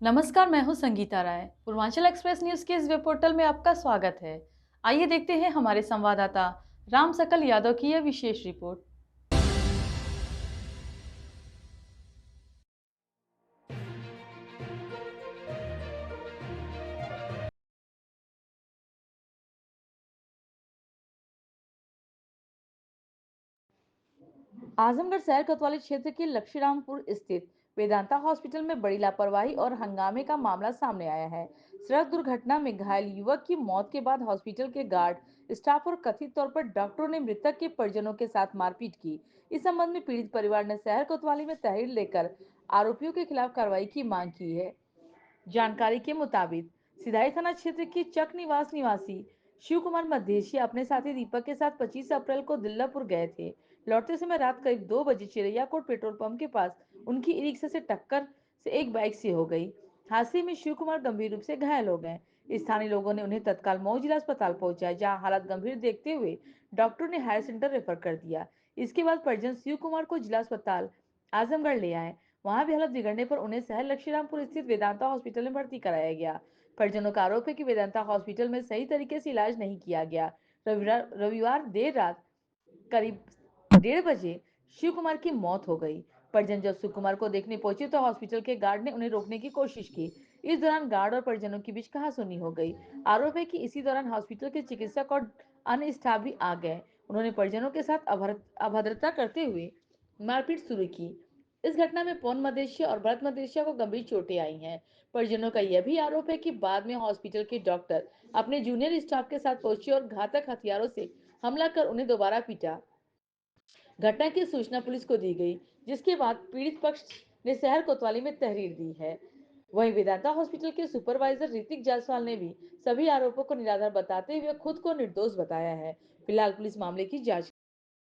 नमस्कार, मैं हूं संगीता राय। पूर्वांचल एक्सप्रेस न्यूज के इस वेब पोर्टल में आपका स्वागत है। आइए देखते हैं हमारे संवाददाता राम सकल यादव की यह विशेष रिपोर्ट। आजमगढ़ शहर कोतवाली क्षेत्र के लक्ष्मीरामपुर स्थित वेदांता हॉस्पिटल में बड़ी लापरवाही और हंगामे का मामला सामने आया है। सड़क दुर्घटना में घायल युवक की मौत के बाद हॉस्पिटल के गार्ड स्टाफ और कथित तौर पर डॉक्टरों ने मृतक के परिजनों के साथ मारपीट की। इस संबंध में पीड़ित परिवार ने शहर कोतवाली में तहरीर लेकर आरोपियों के खिलाफ कार्रवाई की मांग की है। जानकारी के मुताबिक सिधाई थाना क्षेत्र के चक निवास निवासी शिव कुमार मधेशिया अपने साथी दीपक के साथ 25 अप्रैल को दिल्लापुर गए थे। लौटते समय रात करीब 2 बजे चिरैया कोट पेट्रोल पंप के पास उनकी ई रिक्शा से टक्कर से एक बाइक से हो गई। हादसे में शिव कुमार गंभीर रूप से घायल हो गए। स्थानीय लोगों ने उन्हें तत्काल मऊ जिला अस्पताल पहुंचाया, जहां हालत गंभीर देखते हुए डॉक्टर ने हायर सेंटर रेफर कर दिया। इसके बाद परिजन शिव कुमार को जिला अस्पताल आजमगढ़ ले आए। वहां भी हालत बिगड़ने पर उन्हें शहर लक्ष्मीरामपुर स्थित वेदांता हॉस्पिटल में भर्ती कराया गया। परिजनों का आरोप है कि वेदांता हॉस्पिटल में सही तरीके से इलाज नहीं किया गया। रविवार देर रात करीब 1:30 बजे शिव कुमार की मौत हो गई। परिजन जब शिव कुमार को देखने पहुंचे तो हॉस्पिटल के गार्ड ने उन्हें रोकने की कोशिश की। इस दौरान गार्ड और परिजनों के बीच कहासुनी हो गई। आरोप है कि इसी दौरान हॉस्पिटल के चिकित्सक और अन्य स्टाफ भी आ गए। उन्होंने परिजनों के साथ अभद्रता करते हुए मारपीट शुरू की। इस घटना में पवन मदेशिया और भरत मदेशिया को गंभीर चोटें आई हैं। परिजनों का यह भी आरोप है कि बाद में हॉस्पिटल के डॉक्टर अपने जूनियर स्टाफ के साथ पहुंचे और घातक हथियारों से हमला कर उन्हें दोबारा पीटा। घटना की सूचना पुलिस को दी गई, जिसके बाद पीड़ित पक्ष ने शहर कोतवाली में तहरीर दी है। वहीं वेदांता हॉस्पिटल के सुपरवाइजर ऋतिक जायसवाल ने भी सभी आरोपों को निराधार बताते हुए खुद को निर्दोष बताया है। फिलहाल पुलिस मामले की जांच।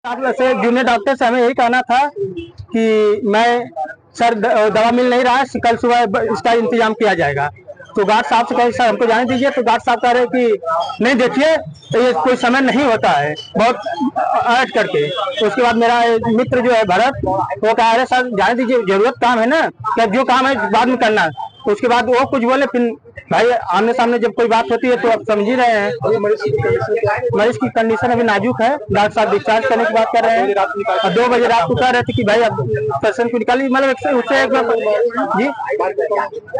से जूनियर डॉक्टर से हमें यही कहना था कि मैं सर दवा मिल नहीं रहा है, कल सुबह इसका इंतजाम किया जाएगा। तो गार्ड साहब से कहे सर हमको जाने दीजिए, तो गार्ड साहब कह रहे कि नहीं देखिए तो ये कोई समय नहीं होता है, बहुत अर्ज करके। तो उसके बाद मेरा मित्र जो है भरत, वो कह रहे सर जाने दीजिए, जरूरत काम है ना, क्या जो काम है बाद में करना। तो उसके बाद वो कुछ बोले, फिर भाई आमने सामने जब कोई बात होती है तो आप समझ ही रहे हैं। मरीज की कंडीशन अभी नाजुक है, डॉक्टर साहब डिस्चार्ज करने की बात कर रहे हैं। और 2 बजे रात को कह रहे थे कि भाई अब पेशेंट को निकालिए, मतलब उससे एक जी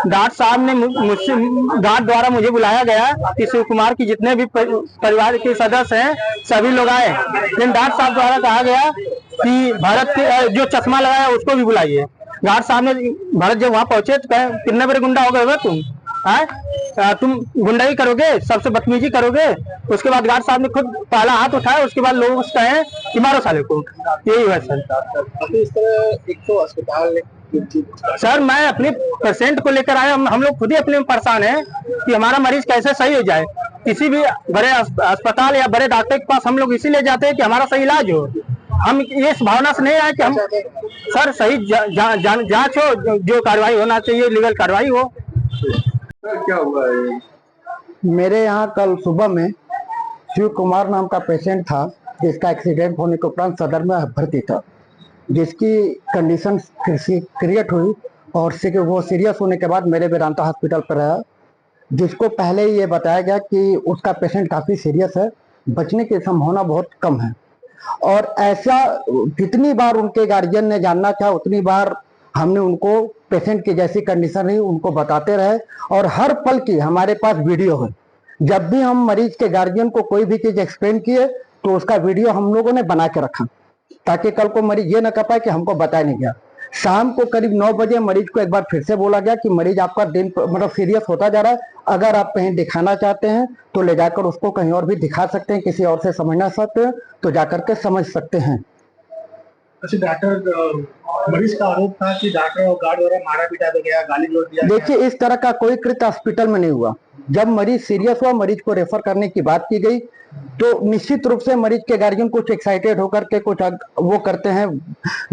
डॉक्टर साहब ने मुझसे गार्ड द्वारा मुझे बुलाया गया कि शिव कुमार की जितने भी परिवार के सदस्य हैं सभी लोग आए। लेकिन डॉक्टर साहब द्वारा कहा गया कि भारत के जो चश्मा लगाया उसको भी बुलाइए। गार्ड साहब ने भारत जब वहाँ पहुंचे तो कहे कितने बड़े गुंडा हो गए तुम, तुम गुंडाई करोगे, सबसे बदतमीजी करोगे। उसके बाद गार्ड साहब ने खुद पहला हाथ उठाया, उसके बाद लोग कहे कि मारो साले को। यही हुआ सर। इस तरह एक तो अस्पताल सर मैं अपने पेशेंट को लेकर आया, हम लोग खुद ही अपने में परेशान हैं कि हमारा मरीज कैसे सही हो जाए। किसी भी बड़े अस्पताल या बड़े डॉक्टर के पास हम लोग इसीलिए जाते हैं कि हमारा सही इलाज हो। हम इस भावना से नहीं आए कि हम सर सही जांच हो, जो कार्रवाई होना चाहिए लीगल कार्रवाई हो। क्या हुआ है? मेरे यहाँ कल सुबह में शिव कुमार नाम का पेशेंट था, जिसका एक्सीडेंट होने के उपरांत सदर में भर्ती था, जिसकी कंडीशन क्रिएट हुई और वो सीरियस होने के बाद मेरे वेदांता हॉस्पिटल पर आया, जिसको पहले ही ये बताया गया कि उसका पेशेंट काफ़ी सीरियस है, बचने की संभावना बहुत कम है। और ऐसा जितनी बार उनके गार्जियन ने जानना चाहा उतनी बार हमने उनको पेशेंट की जैसी कंडीशन रही उनको बताते रहे, और हर पल की हमारे पास वीडियो है। जब भी हम मरीज के गार्जियन को कोई भी चीज एक्सप्लेन किए तो उसका वीडियो हम लोगों ने बना के रखा, ताकि कल को मरीज ये ना कह पाए कि हमको बताया नहीं गया। शाम को करीब 9 बजे मरीज को एक बार फिर से बोला गया कि मरीज आपका दिन मतलब सीरियस होता जा रहा है, अगर आप कहीं दिखाना चाहते हैं तो ले जाकर उसको कहीं और भी दिखा सकते हैं, किसी और से समझना चाहते हैं तो जाकर के समझ सकते हैं। अच्छा डॉक्टर, मरीज का आरोप था कि डॉक्टर और गार्ड द्वारा मारा पीटा गया, गाली गलौज दिया। देखिए इस तरह का कोई कृत्य हॉस्पिटल में नहीं हुआ। जब मरीज सीरियस हुआ, मरीज को रेफर करने की बात की गई, तो निश्चित रूप से मरीज के गार्जियन कुछ एक्साइटेड होकर के कुछ वो करते हैं,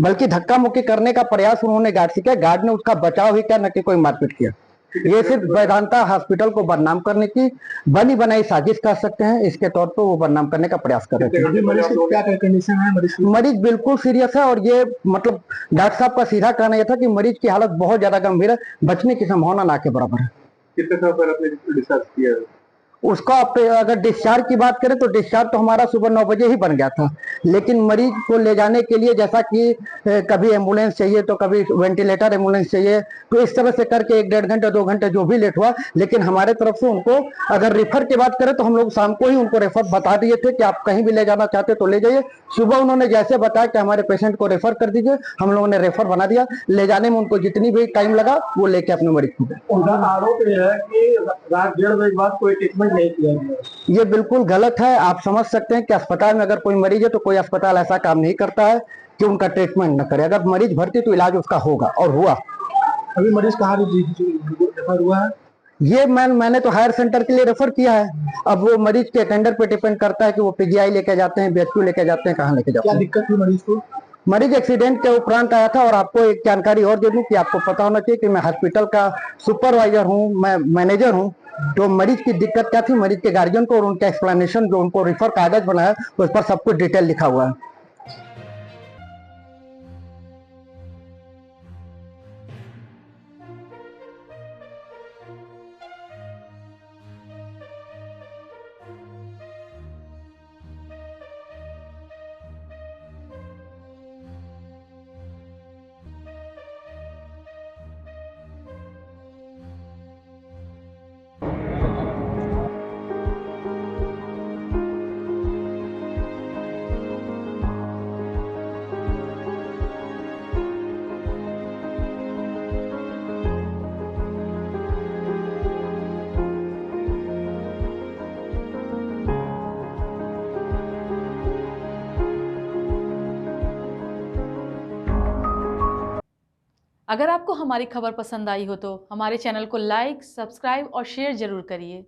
बल्कि धक्का मुक्की करने का प्रयास उन्होंने गार्ड से किया। गार्ड ने उसका बचाव ही किया, न कि कोई मारपीट किया। ये सिर्फ वेदांता हॉस्पिटल को बदनाम करने की बनी बनाई साजिश कर सकते हैं। इसके तौर पर वो बदनाम करने का प्रयास कर रहे थे। अभी मरीज की क्या कंडीशन है मरीज की? मरीज बिल्कुल सीरियस है, और ये मतलब डॉक्टर साहब का सीधा कहना यह था कि मरीज की हालत बहुत ज्यादा गंभीर है, बचने की संभावना ना के बराबर है। कितने समय पहले आपने डिस्चार्ज किया है? उसका अगर डिस्चार्ज की बात करें तो डिस्चार्ज तो हमारा सुबह 9 बजे ही बन गया था, लेकिन मरीज को ले जाने के लिए जैसा कि कभी एम्बुलेंस चाहिए तो कभी वेंटिलेटर एम्बुलेंस चाहिए, तो इस तरह से करके 1-1.5 घंटे 2 घंटे जो भी लेट हुआ, लेकिन हमारे तरफ से उनको अगर रेफर की बात करें तो हम लोग शाम को ही उनको रेफर बता दिए थे कि आप कहीं भी ले जाना चाहते तो ले जाइए। सुबह उन्होंने जैसे बताया कि हमारे पेशेंट को रेफर कर दीजिए, हम लोगों ने रेफर बना दिया। ले जाने में उनको जितनी भी टाइम लगा वो लेके अपने मरीज को गए। उनका आरोप यह है कि रात 1:30 बजे बाद कोई ट्रीटमेंट नहीं किया गया। ये बिल्कुल गलत है। आप समझ सकते हैं कि अस्पताल में अगर कोई मरीज है तो कोई अस्पताल ऐसा काम नहीं करता है कि उनका ट्रीटमेंट न करे। अगर मरीज भर्ती तो इलाज उसका होगा और हुआ। अभी मरीज कहाँ रेफर हुआ है? ये मैंने तो हायर सेंटर के लिए रेफर किया है। अब वो मरीज के अटेंडर पे डिपेंड करता है कि वो पीजीआई लेके जाते हैं, बीएचक्यू लेके जाते हैं, कहाँ लेके जाते क्या हैं। दिक्कत थी मरीज को? मरीज एक्सीडेंट के उपरांत आया था। और आपको एक जानकारी और दे दूं कि आपको पता होना चाहिए कि मैं हॉस्पिटल का सुपरवाइजर हूँ, मैं मैनेजर हूँ। तो मरीज की दिक्कत क्या थी, मरीज के गार्जियन को और उनका एक्सप्लेनेशन जो उनको रेफर कागज बनाया उस पर सब कुछ डिटेल लिखा हुआ है। अगर आपको हमारी खबर पसंद आई हो तो हमारे चैनल को लाइक, सब्सक्राइब और शेयर जरूर करिए।